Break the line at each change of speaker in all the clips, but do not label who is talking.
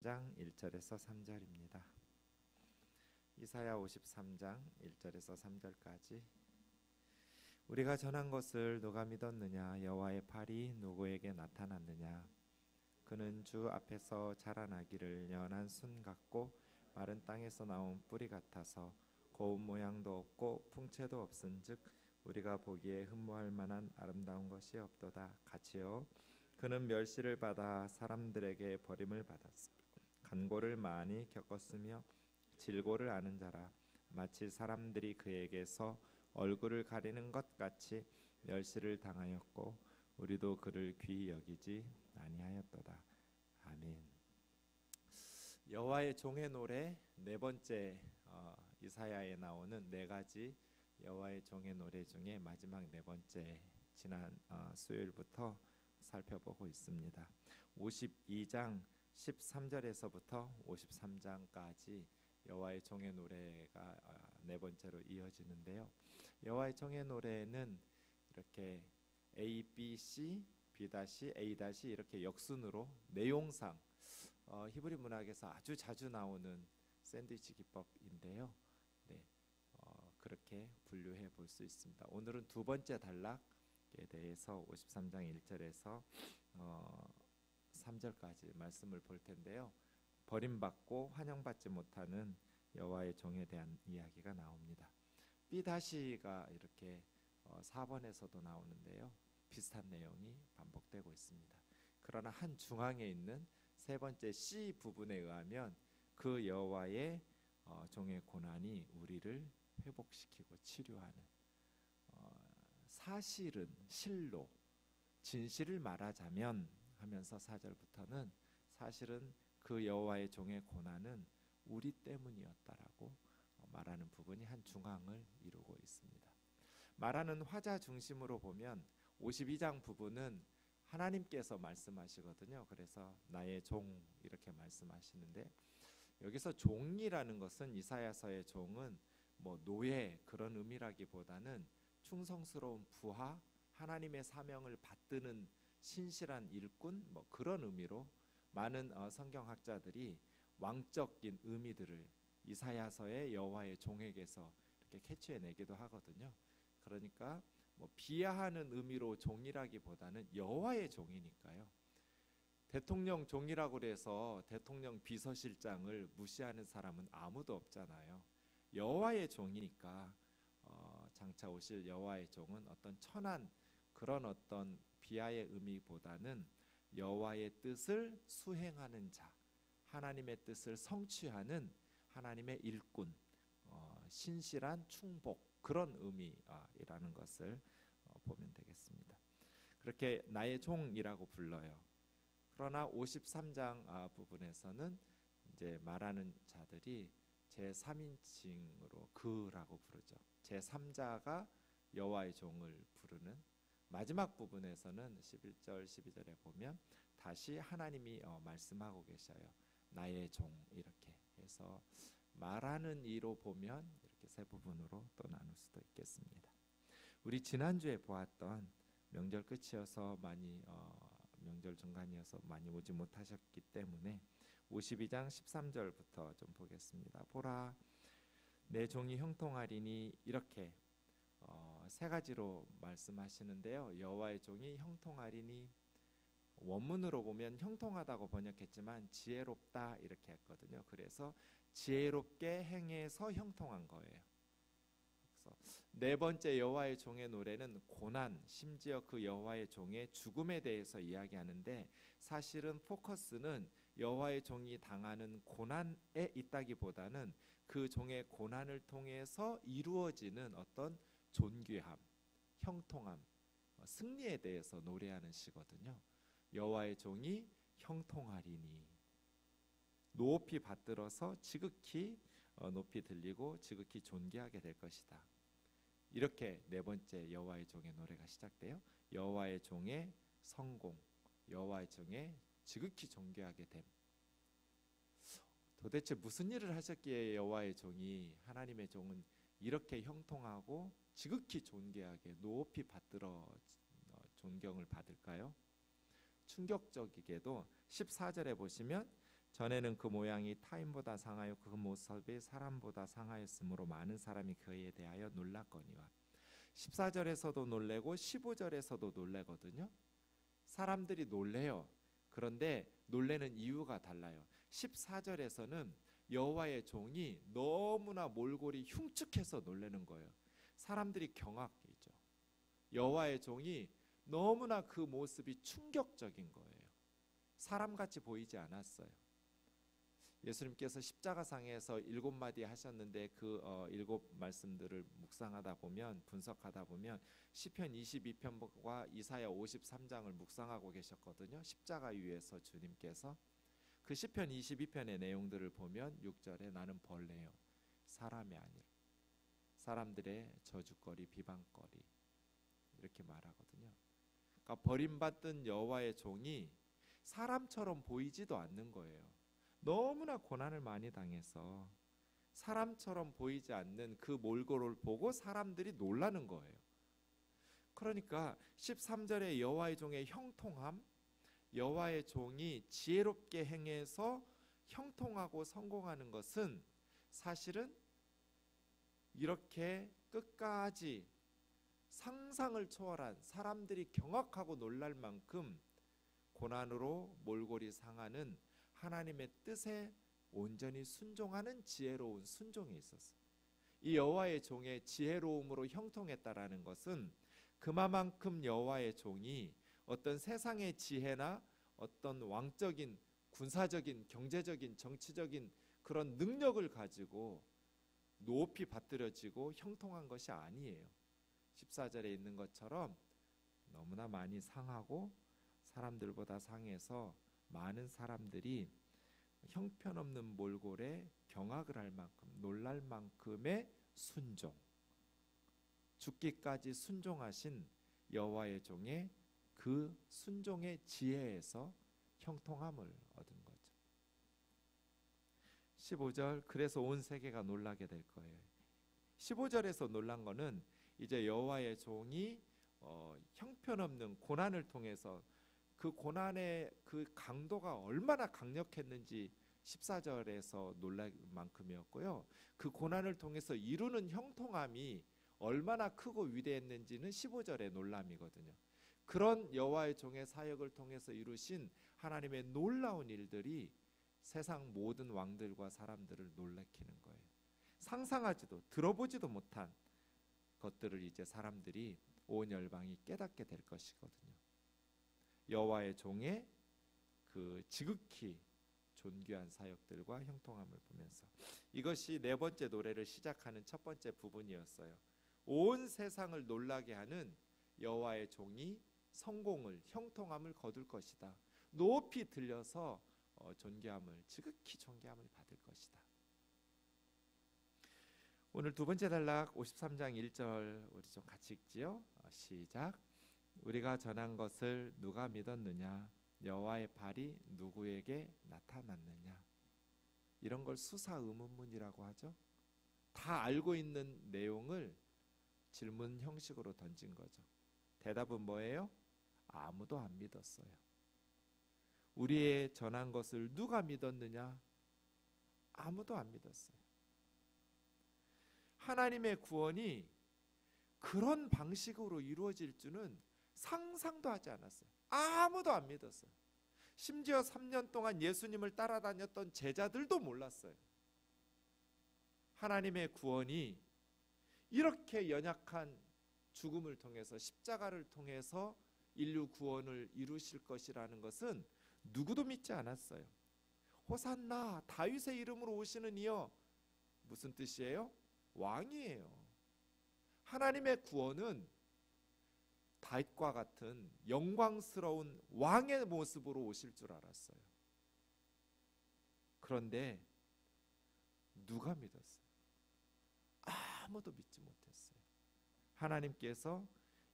장 1절에서 3절입니다. 이사야 53장 1절에서 3절까지. 우리가 전한 것을 누가 믿었느냐? 여호와의 팔이 누구에게 나타났느냐? 그는 주 앞에서 자라나기를 연한 순 같고 마른 땅에서 나온 뿌리 같아서 고운 모양도 없고 풍채도 없은즉 우리가 보기에 흠모할 만한 아름다운 것이 없도다. 같이요, 그는 멸시를 받아 사람들에게 버림을 받았으며 간고를 많이 겪었으며 질고를 아는 자라. 마치 사람들이 그에게서 얼굴을 가리는 것 같이 멸시를 당하였고 우리도 그를 귀히 여기지 아니하였도다. 아멘. 여호와의 종의 노래 네 번째, 이사야에 나오는 네 가지 여호와의 종의 노래 중에 마지막 네 번째, 지난 수요일부터 살펴보고 있습니다. 52장 13절에서부터 53장까지 여호와의 종의 노래가 네 번째로 이어지는데요. 여호와의 종의 노래는 이렇게 A, B, C, B-, A- 이렇게 역순으로 내용상 히브리 문학에서 아주 자주 나오는 샌드위치 기법인데요. 네, 그렇게 분류해 볼 수 있습니다. 오늘은 두 번째 단락에 대해서 53장 1절에서 3절까지 말씀을 볼 텐데요. 버림받고 환영받지 못하는 여호와의 종에 대한 이야기가 나옵니다. B-가 이렇게 4번에서도 나오는데요. 비슷한 내용이 반복되고 있습니다. 그러나 한 중앙에 있는 세 번째 C 부분에 의하면 그 여호와의 종의 고난이 우리를 회복시키고 치료하는, 사실은 실로 진실을 말하자면 하면서 4절부터는 사실은 그 여호와의 종의 고난은 우리 때문이었다라고 말하는 부분이 한 중앙을 이루고 있습니다. 말하는 화자 중심으로 보면 52장 부분은 하나님께서 말씀하시거든요. 그래서 나의 종 이렇게 말씀하시는데, 여기서 종이라는 것은 이사야서의 종은 뭐 노예 그런 의미라기보다는 충성스러운 부하, 하나님의 사명을 받드는 신실한 일꾼, 뭐 그런 의미로 많은 성경학자들이 왕적인 의미들을 이사야서의 여호와의 종에게서 이렇게 캐치해내기도 하거든요. 그러니까 뭐 비하하는 의미로 종이라기보다는 여호와의 종이니까요. 대통령 종이라고 해서 대통령 비서실장을 무시하는 사람은 아무도 없잖아요. 여호와의 종이니까 장차 오실 여호와의 종은 어떤 천한 그런 어떤 비하의 의미보다는 여호와의 뜻을 수행하는 자, 하나님의 뜻을 성취하는 하나님의 일꾼, 신실한 충복, 그런 의미라는 것을 보면 되겠습니다. 그렇게 나의 종이라고 불러요. 그러나 53장 부분에서는 이제 말하는 자들이 제3인칭으로 그라고 부르죠. 제3자가 여호와의 종을 부르는, 마지막 부분에서는 11절 12절에 보면 다시 하나님이 말씀하고 계셔요. 나의 종, 이렇게 해서 말하는 이로 보면 이렇게 세 부분으로 또 나눌 수도 있겠습니다. 우리 지난주에 보았던 명절 끝이어서 많이 명절 중간이어서 많이 오지 못하셨기 때문에 52장 13절부터 좀 보겠습니다. 보라, 내 종이 형통하리니, 이렇게 세 가지로 말씀하시는데요. 여호와의 종이 형통하리니, 원문으로 보면 형통하다고 번역했지만 지혜롭다 이렇게 했거든요. 그래서 지혜롭게 행해서 형통한 거예요. 그래서 네 번째 여호와의 종의 노래는 고난, 심지어 그 여호와의 종의 죽음에 대해서 이야기하는데, 사실은 포커스는 여호와의 종이 당하는 고난에 있다기보다는 그 종의 고난을 통해서 이루어지는 어떤 존귀함, 형통함, 승리에 대해서 노래하는 시거든요. 여호와의 종이 형통하리니, 높이 받들어서 지극히 높이 들리고 지극히 존귀하게 될 것이다. 이렇게 네 번째 여호와의 종의 노래가 시작돼요. 여호와의 종의 성공, 여호와의 종의 지극히 존귀하게 됨. 도대체 무슨 일을 하셨기에 여호와의 종이, 하나님의 종은 이렇게 형통하고 지극히 존귀하게 높이 받들어 존경을 받을까요? 충격적이게도 14절에 보시면 전에는 그 모양이 타인보다 상하여 그 모습이 사람보다 상하였으므로 많은 사람이 그에 대하여 놀랐거니와. 14절에서도 놀래고 15절에서도 놀래거든요. 사람들이 놀래요. 그런데 놀래는 이유가 달라요. 14절에서는 여호와의 종이 너무나 몰골이 흉측해서 놀라는 거예요. 사람들이 경악이죠. 여호와의 종이 너무나 그 모습이 충격적인 거예요. 사람같이 보이지 않았어요. 예수님께서 십자가상에서 7마디 하셨는데 그 7말씀들을 묵상하다 보면, 분석하다 보면 시편 22편과 이사야 53장을 묵상하고 계셨거든요. 십자가 위에서 주님께서 그 시편 22편의 내용들을 보면 6절에 나는 벌레요 사람이 아니라 사람들의 저주거리 비방거리 이렇게 말하거든요. 그러니까 버림받던 여호와의 종이 사람처럼 보이지도 않는 거예요. 너무나 고난을 많이 당해서 사람처럼 보이지 않는 그 몰골을 보고 사람들이 놀라는 거예요. 그러니까 13절에 여호와의 종의 형통함, 여호와의 종이 지혜롭게 행해서 형통하고 성공하는 것은 사실은 이렇게 끝까지 상상을 초월한, 사람들이 경악하고 놀랄 만큼 고난으로 몰골이 상하는 하나님의 뜻에 온전히 순종하는 지혜로운 순종이 있었어요. 이 여호와의 종의 지혜로움으로 형통했다라는 것은 그만큼 여호와의 종이 어떤 세상의 지혜나 어떤 왕적인 군사적인 경제적인 정치적인 그런 능력을 가지고 높이 받들어지고 형통한 것이 아니에요. 14절에 있는 것처럼 너무나 많이 상하고 사람들보다 상해서 많은 사람들이 형편없는 몰골에 경악을 할 만큼 놀랄 만큼의 순종, 죽기까지 순종하신 여호와의 종의 그 순종의 지혜에서 형통함을 얻은 거죠. 15절 그래서 온 세계가 놀라게 될 거예요. 15절에서 놀란 거는 이제 여호와의 종이 형편없는 고난을 통해서 그 고난의 그 강도가 얼마나 강력했는지 14절에서 놀랄 만큼이었고요. 그 고난을 통해서 이루는 형통함이 얼마나 크고 위대했는지는 15절의 놀람이거든요. 그런 여호와의 종의 사역을 통해서 이루신 하나님의 놀라운 일들이 세상 모든 왕들과 사람들을 놀래키는 거예요. 상상하지도 들어보지도 못한 것들을 이제 사람들이 온 열방이 깨닫게 될 것이거든요. 여호와의 종의 그 지극히 존귀한 사역들과 형통함을 보면서 이것이 네 번째 노래를 시작하는 첫 번째 부분이었어요. 온 세상을 놀라게 하는 여호와의 종이 성공을, 형통함을 거둘 것이다. 높이 들려서 존귀함을, 지극히 존귀함을 받을 것이다. 오늘 두 번째 단락 53장 1절 우리 좀 같이 읽지요. 시작. 우리가 전한 것을 누가 믿었느냐? 여호와의 발이 누구에게 나타났느냐? 이런 걸 수사 의문문이라고 하죠. 다 알고 있는 내용을 질문 형식으로 던진 거죠. 대답은 뭐예요? 아무도 안 믿었어요. 우리의 전한 것을 누가 믿었느냐? 아무도 안 믿었어요. 하나님의 구원이 그런 방식으로 이루어질 줄은 상상도 하지 않았어요. 아무도 안 믿었어요. 심지어 3년 동안 예수님을 따라다녔던 제자들도 몰랐어요. 하나님의 구원이 이렇게 연약한 죽음을 통해서, 십자가를 통해서 인류 구원을 이루실 것이라는 것은 누구도 믿지 않았어요. 호산나 다윗의 이름으로 오시는 이여, 무슨 뜻이에요? 왕이에요. 하나님의 구원은 다윗과 같은 영광스러운 왕의 모습으로 오실 줄 알았어요. 그런데 누가 믿었어요? 아무도 믿지 못했어요. 하나님께서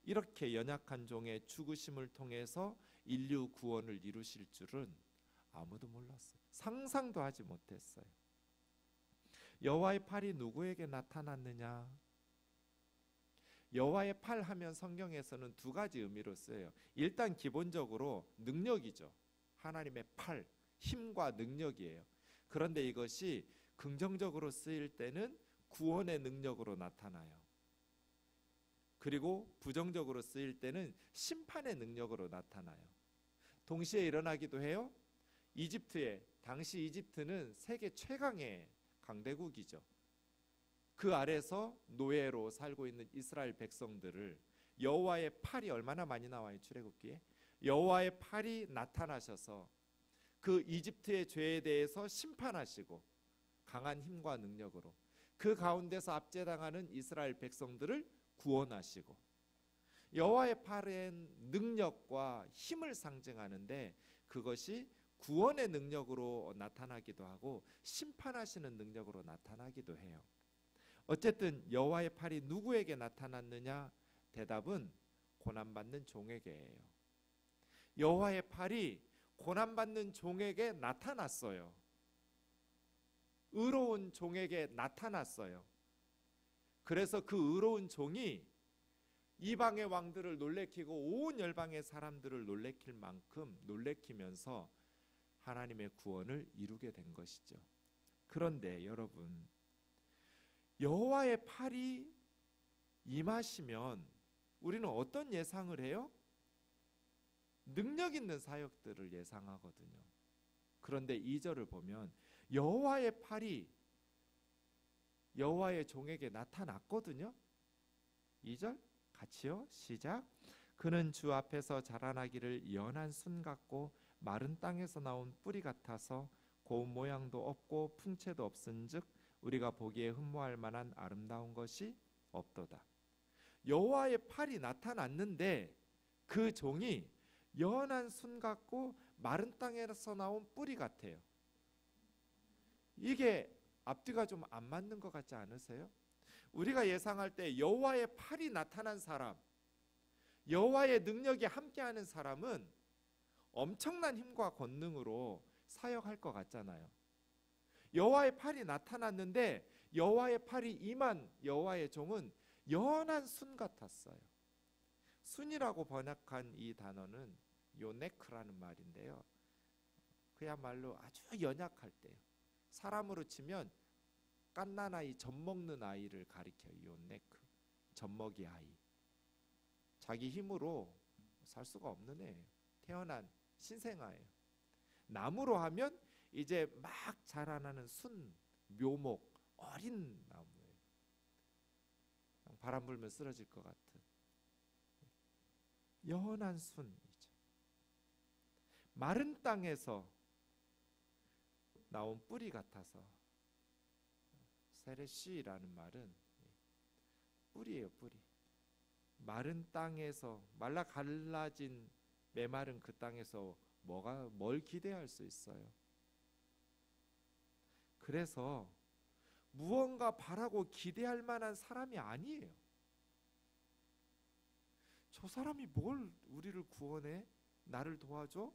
이렇게 연약한 종의 죽으심을 통해서 인류 구원을 이루실 줄은 아무도 몰랐어요. 상상도 하지 못했어요. 여호와의 팔이 누구에게 나타났느냐? 여호와의 팔 하면 성경에서는 두 가지 의미로 쓰여요. 일단 기본적으로 능력이죠. 하나님의 팔, 힘과 능력이에요. 그런데 이것이 긍정적으로 쓰일 때는 구원의 능력으로 나타나요. 그리고 부정적으로 쓰일 때는 심판의 능력으로 나타나요. 동시에 일어나기도 해요. 당시 이집트는 세계 최강의 강대국이죠. 그 아래서 노예로 살고 있는 이스라엘 백성들을 여호와의 팔이 얼마나 많이 나와요, 출애굽기에. 여호와의 팔이 나타나셔서 그 이집트의 죄에 대해서 심판하시고 강한 힘과 능력으로 그 가운데서 압제당하는 이스라엘 백성들을 구원하시고, 여호와의 팔은 능력과 힘을 상징하는데 그것이 구원의 능력으로 나타나기도 하고 심판하시는 능력으로 나타나기도 해요. 어쨌든 여호와의 팔이 누구에게 나타났느냐? 대답은 고난받는 종에게예요. 여호와의 팔이 고난받는 종에게 나타났어요. 의로운 종에게 나타났어요. 그래서 그 의로운 종이 이방의 왕들을 놀래키고 온 열방의 사람들을 놀래킬 만큼 놀래키면서 하나님의 구원을 이루게 된 것이죠. 그런데 여러분, 여호와의 팔이 임하시면 우리는 어떤 예상을 해요? 능력 있는 사역들을 예상하거든요. 그런데 2절을 보면 여호와의 팔이 여호와의 종에게 나타났거든요. 2절 같이요. 시작. 그는 주 앞에서 자라나기를 연한 순 같고 마른 땅에서 나온 뿌리 같아서 고운 모양도 없고 풍채도 없은즉 우리가 보기에 흠모할 만한 아름다운 것이 없도다. 여호와의 팔이 나타났는데 그 종이 연한 순 같고 마른 땅에서 나온 뿌리 같아요. 이게 앞뒤가 좀 안 맞는 것 같지 않으세요? 우리가 예상할 때 여호와의 팔이 나타난 사람, 여호와의 능력이 함께하는 사람은 엄청난 힘과 권능으로 사역할 것 같잖아요. 여호와의 팔이 나타났는데 여호와의 팔이 임한 여호와의 종은 연한 순 같았어요. 순이라고 번역한 이 단어는 요네크라는 말인데요, 그야말로 아주 연약할 때요. 사람으로 치면 갓난아이, 젖먹는 아이를 가리켜요. 요네크, 젖먹이 아이. 자기 힘으로 살 수가 없는 애예요. 태어난 신생아예요. 나무로 하면 이제 막 자라나는 순, 묘목, 어린 나무예요. 바람 불면 쓰러질 것 같은 연한 순이죠. 마른 땅에서 나온 뿌리 같아서, 세레시라는 말은 뿌리예요, 뿌리. 마른 땅에서, 말라 갈라진 메마른 그 땅에서 뭘 기대할 수 있어요? 그래서 무언가 바라고 기대할 만한 사람이 아니에요. 저 사람이 뭘 우리를 구원해? 나를 도와줘?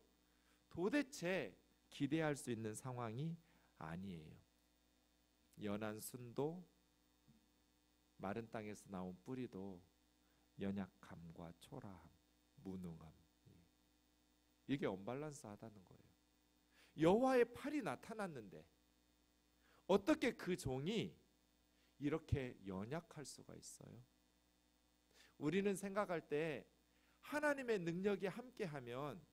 도대체 기대할 수 있는 상황이 아니에요. 연한 순도 마른 땅에서 나온 뿌리도 연약함과 초라함, 무능함, 이게 언밸런스하다는 거예요. 여호와의 팔이 나타났는데 어떻게 그 종이 이렇게 연약할 수가 있어요? 우리는 생각할 때 하나님의 능력이 함께하면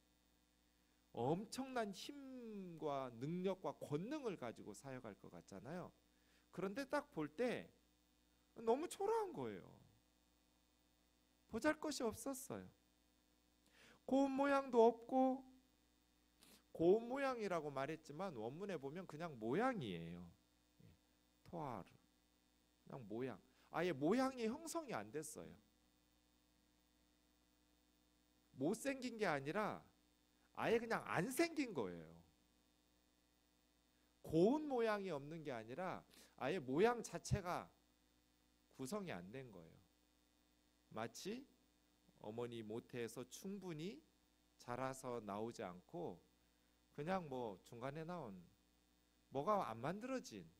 엄청난 힘과 능력과 권능을 가지고 사역할 것 같잖아요. 그런데 딱 볼 때 너무 초라한 거예요. 보잘것이 없었어요. 고운 모양도 없고, 고운 모양이라고 말했지만 원문에 보면 그냥 모양이에요. 토아르, 그냥 모양. 아예 모양이 형성이 안 됐어요. 못생긴 게 아니라 아예 그냥 안 생긴 거예요. 고운 모양이 없는 게 아니라 아예 모양 자체가 구성이 안 된 거예요. 마치 어머니 모태에서 충분히 자라서 나오지 않고 그냥 뭐 중간에 나온, 뭐가 안 만들어진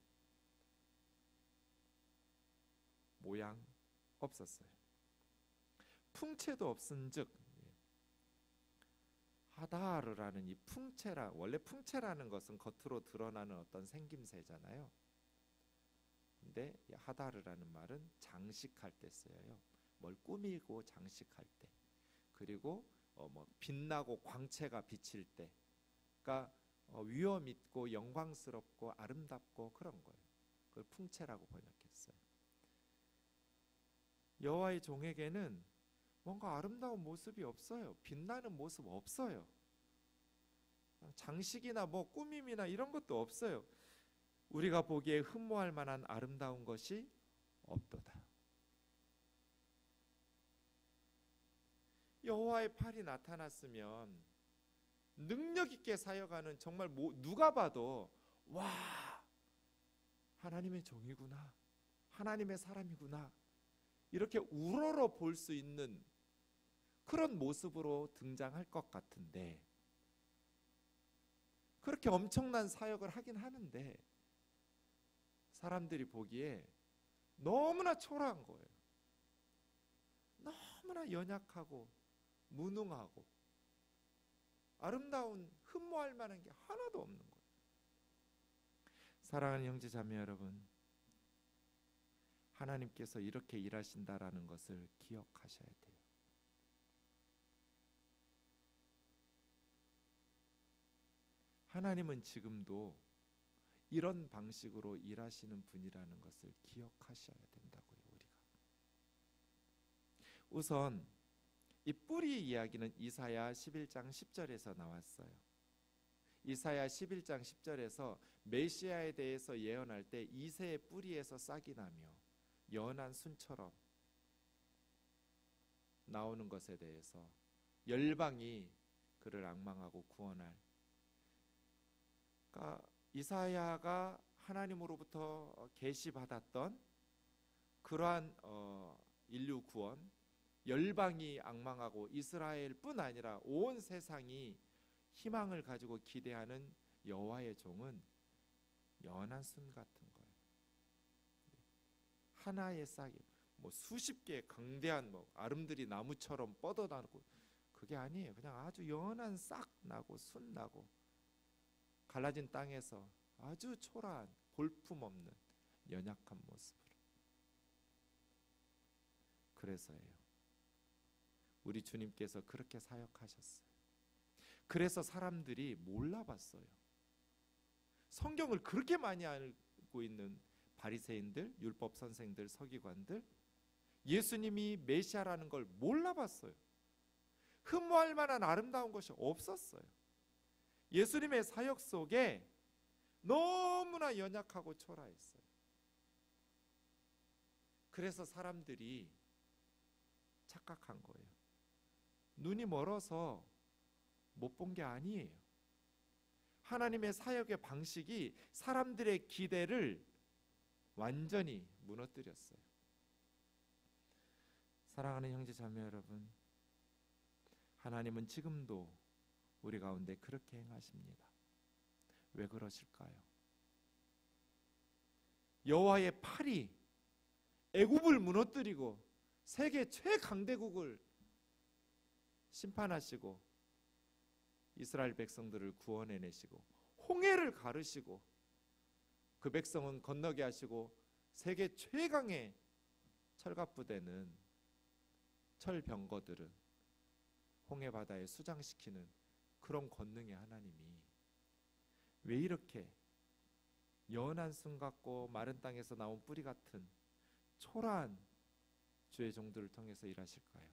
모양 없었어요. 풍채도 없은즉, 하다르라는 이 풍채라, 원래 풍채라는 것은 겉으로 드러나는 어떤 생김새잖아요. 근데 이 하다르라는 말은 장식할 때 쓰여요. 뭘 꾸미고 장식할 때, 그리고 뭐 빛나고 광채가 비칠 때, 그러니까 위엄 있고 영광스럽고 아름답고 그런 거예요. 그걸 풍채라고 번역했어요. 여호와의 종에게는 뭔가 아름다운 모습이 없어요. 빛나는 모습 없어요. 장식이나 뭐 꾸밈이나 이런 것도 없어요. 우리가 보기에 흠모할 만한 아름다운 것이 없도다. 여호와의 팔이 나타났으면 능력 있게 사역하는, 정말 누가 봐도 와, 하나님의 종이구나, 하나님의 사람이구나, 이렇게 우러러 볼 수 있는 그런 모습으로 등장할 것 같은데, 그렇게 엄청난 사역을 하긴 하는데 사람들이 보기에 너무나 초라한 거예요. 너무나 연약하고 무능하고 아름다운, 흠모할 만한 게 하나도 없는 거예요. 사랑하는 형제 자매 여러분, 하나님께서 이렇게 일하신다라는 것을 기억하셔야 돼요. 하나님은 지금도 이런 방식으로 일하시는 분이라는 것을 기억하셔야 된다고요. 우리가 우선 이 뿌리 이야기는 이사야 11장 10절에서 나왔어요. 이사야 11장 10절에서 메시아에 대해서 예언할 때 이새의 뿌리에서 싹이 나며 연한 순처럼 나오는 것에 대해서 열방이 그를 앙망하고 구원할, 그러니까 이사야가 하나님으로부터 계시받았던 그러한 인류 구원, 열방이 앙망하고 이스라엘뿐 아니라 온 세상이 희망을 가지고 기대하는 여호와의 종은 연한 순 같은 거예요. 하나의 싹이 뭐 수십 개의 강대한 뭐 아름드리 나무처럼 뻗어나고, 그게 아니에요. 그냥 아주 연한 싹 나고 순 나고 갈라진 땅에서 아주 초라한 볼품없는 연약한 모습으로. 그래서예요. 우리 주님께서 그렇게 사역하셨어요. 그래서 사람들이 몰라봤어요. 성경을 그렇게 많이 알고 있는 바리새인들, 율법 선생들, 서기관들, 예수님이 메시아라는 걸 몰라봤어요. 흠모할 만한 아름다운 것이 없었어요. 예수님의 사역 속에 너무나 연약하고 초라했어요. 그래서 사람들이 착각한 거예요. 눈이 멀어서 못 본 게 아니에요. 하나님의 사역의 방식이 사람들의 기대를 완전히 무너뜨렸어요. 사랑하는 형제 자매 여러분, 하나님은 지금도 우리 가운데 그렇게 행하십니다. 왜 그러실까요? 여호와의 팔이 애굽을 무너뜨리고 세계 최강대국을 심판하시고 이스라엘 백성들을 구원해내시고 홍해를 가르시고 그 백성은 건너게 하시고 세계 최강의 철갑부대는 철병거들은 홍해 바다에 수장시키는 그런 권능의 하나님이 왜 이렇게 연한 순 같고 마른 땅에서 나온 뿌리 같은 초라한 주의 종들을 통해서 일하실까요?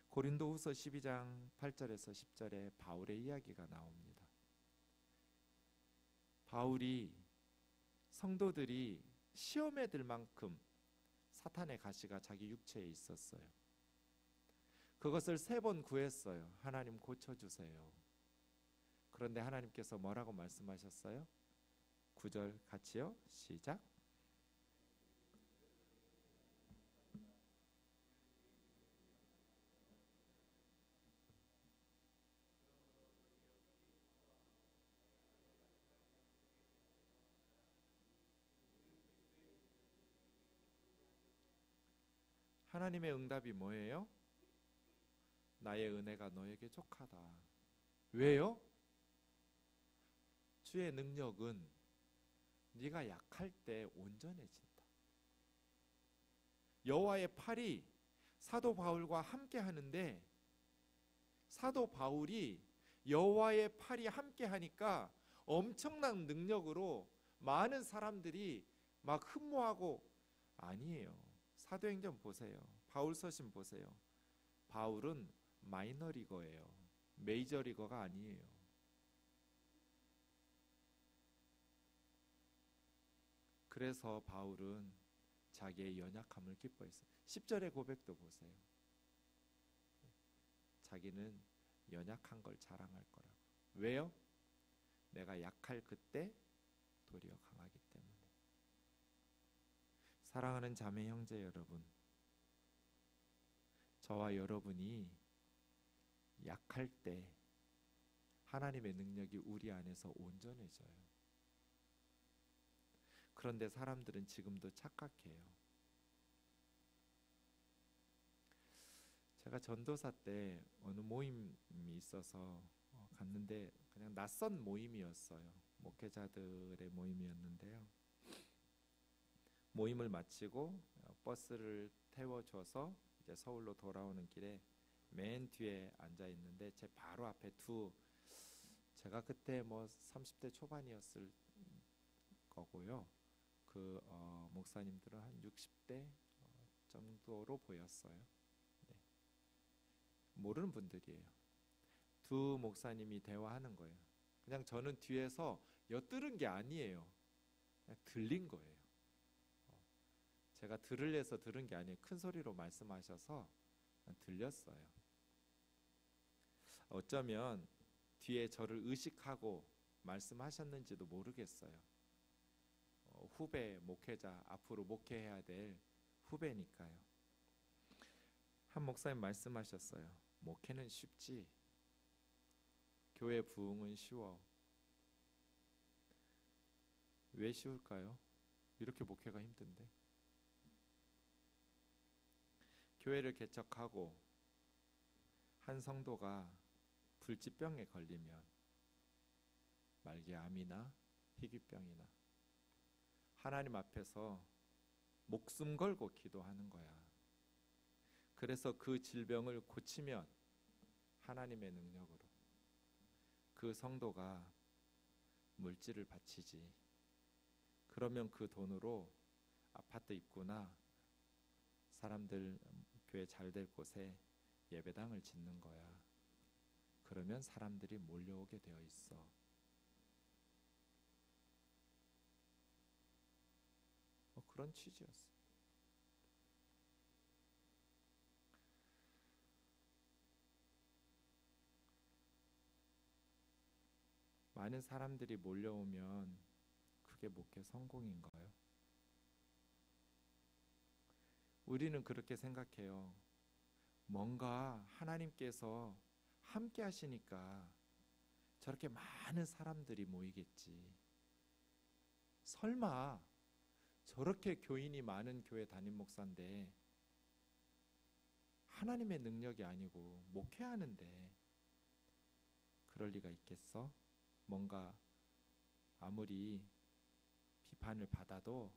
고린도후서 12장 8절에서 10절에 바울의 이야기가 나옵니다. 바울이 성도들이 시험에 들 만큼 사탄의 가시가 자기 육체에 있었어요. 그것을 3번 구했어요. 하나님 고쳐주세요. 그런데 하나님께서 뭐라고 말씀하셨어요? 9절 같이요. 시작. 하나님의 응답이 뭐예요? 나의 은혜가 너에게 족하다. 왜요? 주의 능력은 네가 약할 때 온전해진다. 여호와의 팔이 사도 바울과 함께 하는데 사도 바울이 여호와의 팔이 함께 하니까 엄청난 능력으로 많은 사람들이 막 흠모하고, 아니에요. 사도행전 보세요. 바울 서신 보세요. 바울은 마이너리거예요. 메이저리거가 아니에요. 그래서 바울은 자기의 연약함을 기뻐했어요. 10절의 고백도 보세요. 자기는 연약한 걸 자랑할 거라고. 왜요? 내가 약할 그때 도리어 강하기 때문에. 사랑하는 자매 형제 여러분, 저와 여러분이 약할 때 하나님의 능력이 우리 안에서 온전해져요. 그런데 사람들은 지금도 착각해요. 제가 전도사 때 어느 모임이 있어서 갔는데 그냥 낯선 모임이었어요. 목회자들의 모임이었는데요. 모임을 마치고 버스를 태워줘서 이제 서울로 돌아오는 길에 맨 뒤에 앉아 있는데 제 바로 앞에 제가 그때 뭐 30대 초반이었을 거고요. 그 목사님들은 한 60대 정도로 보였어요. 네. 모르는 분들이에요. 두 목사님이 대화하는 거예요. 그냥 저는 뒤에서 엿들은 게 아니에요. 그냥 들린 거예요. 제가 들으려서 들은 게 아니에요. 큰 소리로 말씀하셔서 들렸어요. 어쩌면 뒤에 저를 의식하고 말씀하셨는지도 모르겠어요. 후배 목회자, 앞으로 목회해야 될 후배니까요. 한 목사님 말씀하셨어요. 목회는 쉽지, 교회 부흥은 쉬워. 왜 쉬울까요? 이렇게 목회가 힘든데. 교회를 개척하고 한 성도가 불치병에 걸리면, 말기암이나 희귀병이나, 하나님 앞에서 목숨 걸고 기도하는 거야. 그래서 그 질병을 고치면 하나님의 능력으로 그 성도가 물질을 바치지. 그러면 그 돈으로 아파트 입구나 사람들 교회 잘 될 곳에 예배당을 짓는 거야. 그러면 사람들이 몰려오게 되어 있어. 그런 취지였어. 많은 사람들이 몰려오면 그게 목회 성공인가요? 우리는 그렇게 생각해요. 뭔가 하나님께서 함께 하시니까 저렇게 많은 사람들이 모이겠지. 설마 저렇게 교인이 많은 교회 담임 목사인데 하나님의 능력이 아니고 목회하는데 그럴 리가 있겠어? 뭔가 아무리 비판을 받아도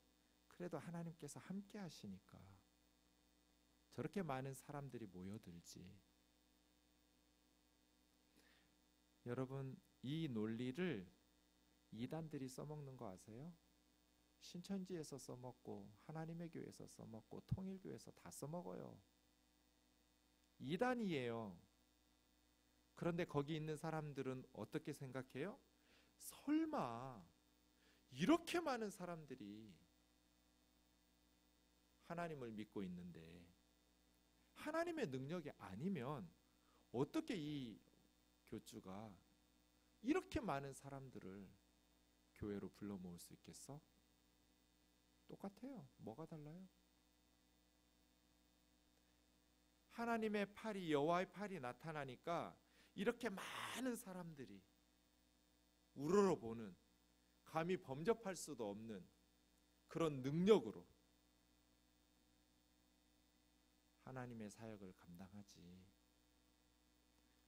그래도 하나님께서 함께 하시니까 저렇게 많은 사람들이 모여들지. 여러분, 이 논리를 이단들이 써먹는 거 아세요? 신천지에서 써먹고 하나님의 교회에서 써먹고 통일교회에서 다 써먹어요. 이단이에요. 그런데 거기 있는 사람들은 어떻게 생각해요? 설마 이렇게 많은 사람들이 하나님을 믿고 있는데 하나님의 능력이 아니면 어떻게 이 교주가 이렇게 많은 사람들을 교회로 불러 모을 수 있겠어? 똑같아요. 뭐가 달라요? 하나님의 팔이, 여호와의 팔이 나타나니까 이렇게 많은 사람들이 우러러보는, 감히 범접할 수도 없는 그런 능력으로 하나님의 사역을 감당하지.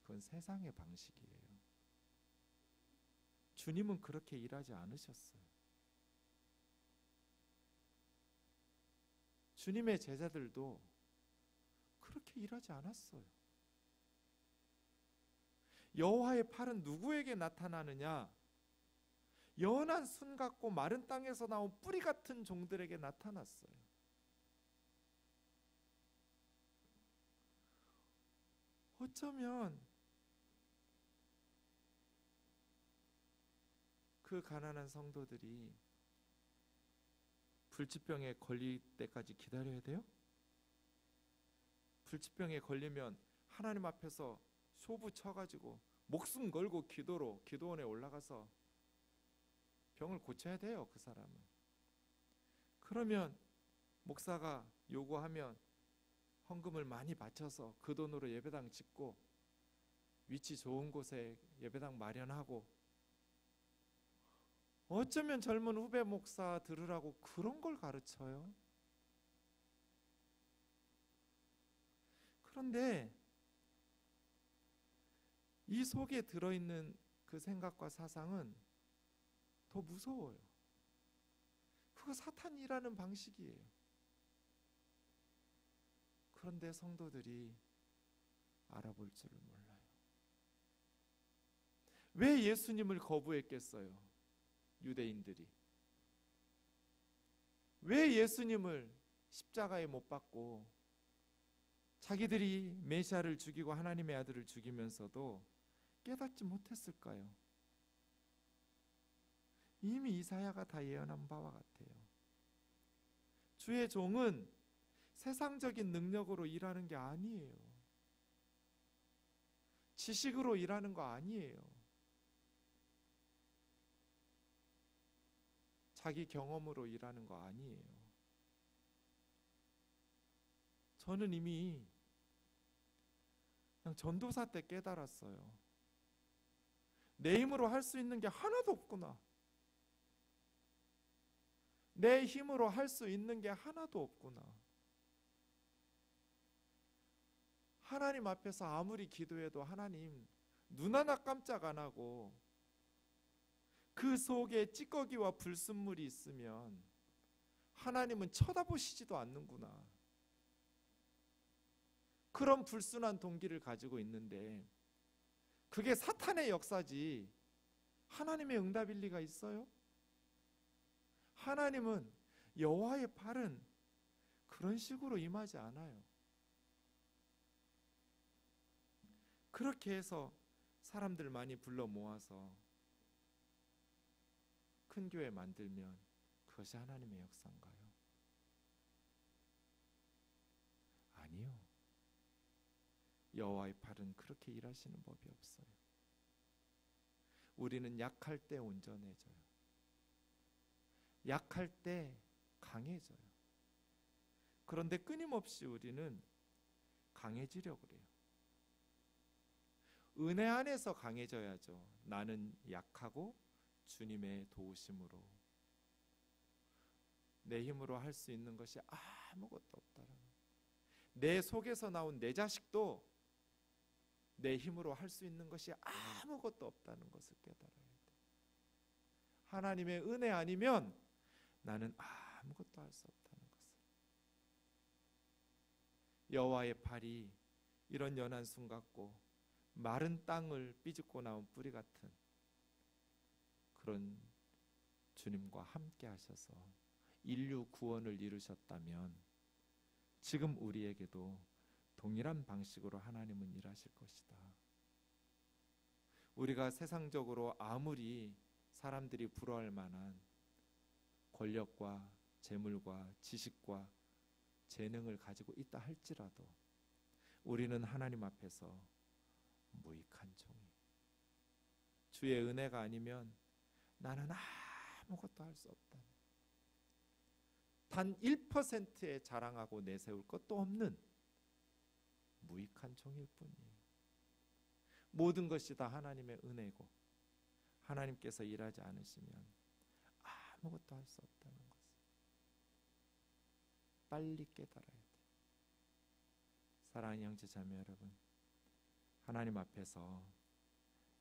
그건 세상의 방식이에요. 주님은 그렇게 일하지 않으셨어요. 주님의 제자들도 그렇게 일하지 않았어요. 여호와의 팔은 누구에게 나타나느냐? 연한 순 같고 마른 땅에서 나온 뿌리 같은 종들에게 나타났어요. 어쩌면 그 가난한 성도들이 불치병에 걸릴 때까지 기다려야 돼요? 불치병에 걸리면 하나님 앞에서 소부 쳐가지고 목숨 걸고 기도원에 올라가서 병을 고쳐야 돼요. 그 사람은. 그러면 목사가 요구하면 헌금을 많이 바쳐서 그 돈으로 예배당 짓고 위치 좋은 곳에 예배당 마련하고, 어쩌면 젊은 후배 목사 들으라고 그런 걸 가르쳐요. 그런데 이 속에 들어있는 그 생각과 사상은 더 무서워요. 그거 사탄이 일하는 방식이에요. 그런데 성도들이 알아볼 줄을 몰라요. 왜 예수님을 거부했겠어요? 유대인들이. 왜 예수님을 십자가에 못 박고 자기들이 메시아를 죽이고 하나님의 아들을 죽이면서도 깨닫지 못했을까요? 이미 이사야가 다 예언한 바와 같아요. 주의 종은 세상적인 능력으로 일하는 게 아니에요. 지식으로 일하는 거 아니에요. 자기 경험으로 일하는 거 아니에요. 저는 이미 그냥 전도사 때 깨달았어요. 내 힘으로 할 수 있는 게 하나도 없구나. 내 힘으로 할 수 있는 게 하나도 없구나. 하나님 앞에서 아무리 기도해도 하나님 눈 하나 깜짝 안 하고 그 속에 찌꺼기와 불순물이 있으면 하나님은 쳐다보시지도 않는구나. 그런 불순한 동기를 가지고 있는데 그게 사탄의 역사지 하나님의 응답일 리가 있어요? 하나님은, 여호와의 팔은 그런 식으로 임하지 않아요. 그렇게 해서 사람들 많이 불러 모아서 큰 교회 만들면 그것이 하나님의 역사인가요? 아니요. 여호와의 팔은 그렇게 일하시는 법이 없어요. 우리는 약할 때 온전해져요. 약할 때 강해져요. 그런데 끊임없이 우리는 강해지려고 그래요. 은혜 안에서 강해져야죠. 나는 약하고 주님의 도우심으로, 내 힘으로 할 수 있는 것이 아무것도 없다라는, 내 속에서 나온 내 자식도 내 힘으로 할 수 있는 것이 아무것도 없다는 것을 깨달아야 돼. 하나님의 은혜 아니면 나는 아무것도 할 수 없다는 것을. 여호와의 팔이 이런 연한 순 같고 마른 땅을 삐죽고 나온 뿌리 같은 그런 주님과 함께 하셔서 인류 구원을 이루셨다면 지금 우리에게도 동일한 방식으로 하나님은 일하실 것이다. 우리가 세상적으로 아무리 사람들이 부러워할 만한 권력과 재물과 지식과 재능을 가지고 있다 할지라도 우리는 하나님 앞에서 무익한 종이, 주의 은혜가 아니면 나는 아무것도 할 수 없다. 단 1%의 자랑하고 내세울 것도 없는 무익한 종일 뿐이에요. 모든 것이 다 하나님의 은혜고 하나님께서 일하지 않으시면 아무것도 할 수 없다는 것을 빨리 깨달아야 돼요. 사랑하는 형제 자매 여러분, 하나님 앞에서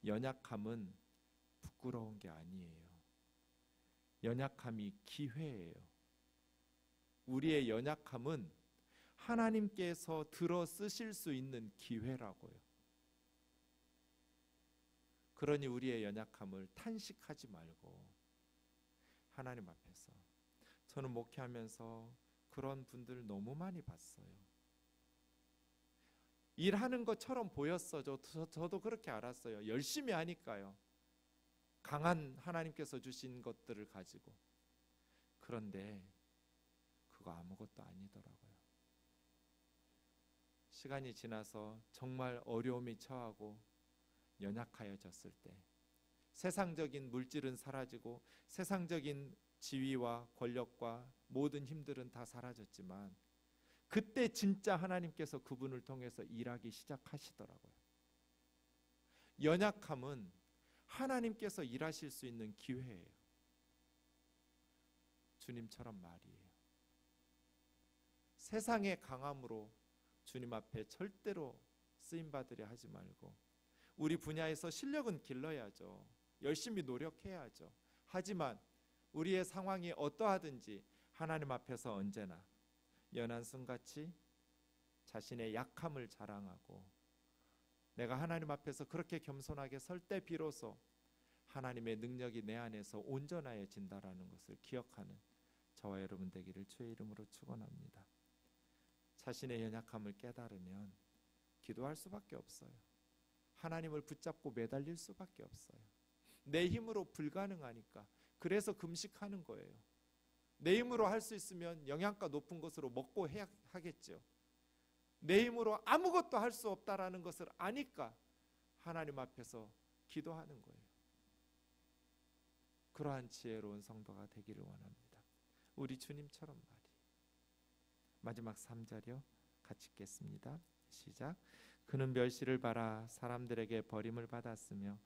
연약함은 부끄러운 게 아니에요. 연약함이 기회예요. 우리의 연약함은 하나님께서 들어 쓰실 수 있는 기회라고요. 그러니 우리의 연약함을 탄식하지 말고 하나님 앞에서, 저는 목회하면서 그런 분들 너무 많이 봤어요. 일하는 것처럼 보였어요. 저도 그렇게 알았어요. 열심히 하니까요. 강한 하나님께서 주신 것들을 가지고. 그런데 그거 아무것도 아니더라고요. 시간이 지나서 정말 어려움이 처하고 연약하여졌을 때, 세상적인 물질은 사라지고 세상적인 지위와 권력과 모든 힘들은 다 사라졌지만, 그때 진짜 하나님께서 그분을 통해서 일하기 시작하시더라고요. 연약함은 하나님께서 일하실 수 있는 기회예요. 주님처럼 말이에요. 세상의 강함으로 주님 앞에 절대로 쓰임받으려 하지 말고, 우리 분야에서 실력은 길러야죠. 열심히 노력해야죠. 하지만 우리의 상황이 어떠하든지 하나님 앞에서 언제나 연한순같이 자신의 약함을 자랑하고, 내가 하나님 앞에서 그렇게 겸손하게 설 때 비로소 하나님의 능력이 내 안에서 온전해진다라는 것을 기억하는 저와 여러분 되기를 주의 이름으로 축원합니다. 자신의 연약함을 깨달으면 기도할 수밖에 없어요. 하나님을 붙잡고 매달릴 수밖에 없어요. 내 힘으로 불가능하니까. 그래서 금식하는 거예요. 내 힘으로 할 수 있으면 영양가 높은 것으로 먹고 해야 하겠죠. 내 힘으로 아무것도 할 수 없다라는 것을 아니까 하나님 앞에서 기도하는 거예요. 그러한 지혜로운 성도가 되기를 원합니다. 우리 주님처럼 말이에요. 마지막 3절이요. 같이 읽겠습니다. 시작. 그는 멸시를 받아 사람들에게 버림을 받았으며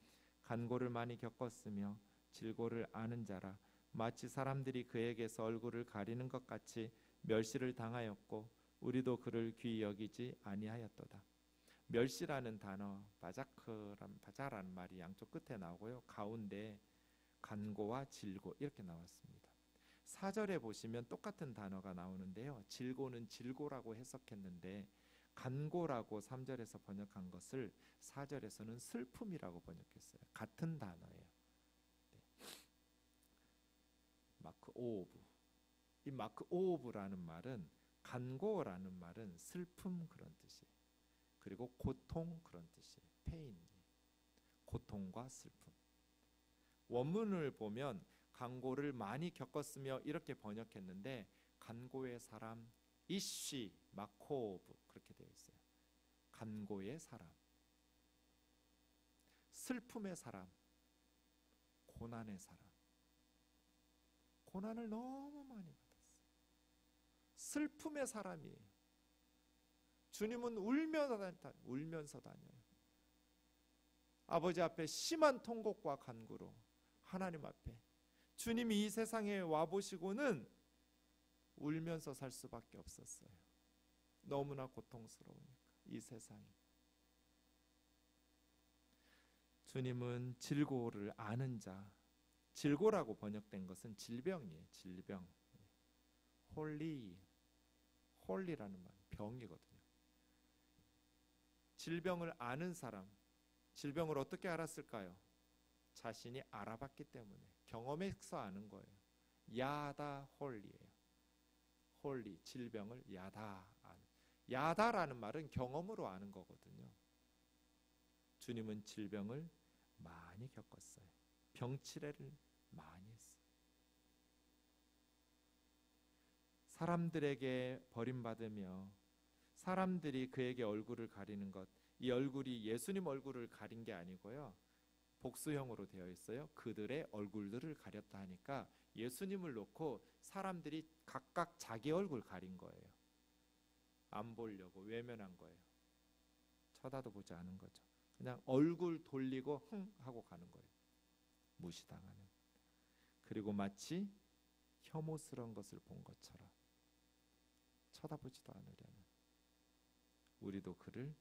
간고를 많이 겪었으며 질고를 아는 자라. 마치 사람들이 그에게서 얼굴을 가리는 것 같이 멸시를 당하였고 우리도 그를 귀히 여기지 아니하였도다. 멸시라는 단어, 바자라는 말이 양쪽 끝에 나오고요. 가운데 간고와 질고 이렇게 나왔습니다. 4절에 보시면 똑같은 단어가 나오는데요. 질고는 질고라고 해석했는데 간고라고 3절에서 번역한 것을 4절에서는 슬픔이라고 번역했어요. 같은 단어예요. 마크 오브. 이 마크 오브라는 말은, 간고라는 말은 슬픔 그런 뜻이에요. 그리고 고통 그런 뜻이에요. 페인, 고통과 슬픔. 원문을 보면 간고를 많이 겪었으며 이렇게 번역했는데, 간고의 사람 이쉬 마코브 그렇게 되어 있어요. 간고의 사람, 슬픔의 사람, 고난의 사람. 고난을 너무 많이 받았어요. 슬픔의 사람이에요. 주님은 울면서 다녀요. 아버지 앞에 심한 통곡과 간구로 하나님 앞에, 주님이 이 세상에 와보시고는 울면서 살 수밖에 없었어요. 너무나 고통스러우니까 이 세상이. 주님은 질고를 아는 자, 질고라고 번역된 것은 질병이에요. 질병. 홀리라는 말, 병이거든요. 질병을 아는 사람, 질병을 어떻게 알았을까요? 자신이 알아봤기 때문에, 경험해서 아는 거예요. 야다 홀리예요. 홀리, 질병을 야다 아는. 야다라는 말은 경험으로 아는 거거든요. 주님은 질병을 많이 겪었어요. 병치레를 많이 했어요. 사람들에게 버림받으며 사람들이 그에게 얼굴을 가리는 것, 이 얼굴이 예수님 얼굴을 가린 게 아니고요. 복수형으로 되어 있어요. 그들의 얼굴들을 가렸다 하니까 예수님을 놓고 사람들이 각각 자기 얼굴 가린 거예요. 안 보려고 외면한 거예요. 쳐다도 보지 않은 거죠. 그냥 얼굴 돌리고 흥 하고 가는 거예요. 무시당하는. 그리고 마치 혐오스러운 것을 본 것처럼 쳐다보지도 않으려는. 우리도 그를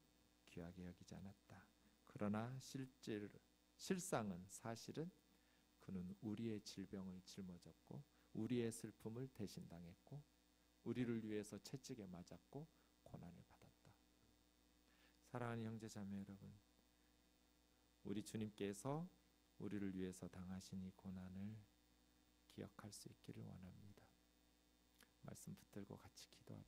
귀하게 여기지 않았다. 그러나 실상은 사실은 그는 우리의 질병을 짊어졌고 우리의 슬픔을 대신 당했고 우리를 위해서 채찍에 맞았고 고난을 받았다. 사랑하는 형제자매 여러분, 우리 주님께서 우리를 위해서 당하신 이 고난을 기억할 수 있기를 원합니다. 말씀 붙들고 같이 기도합시다.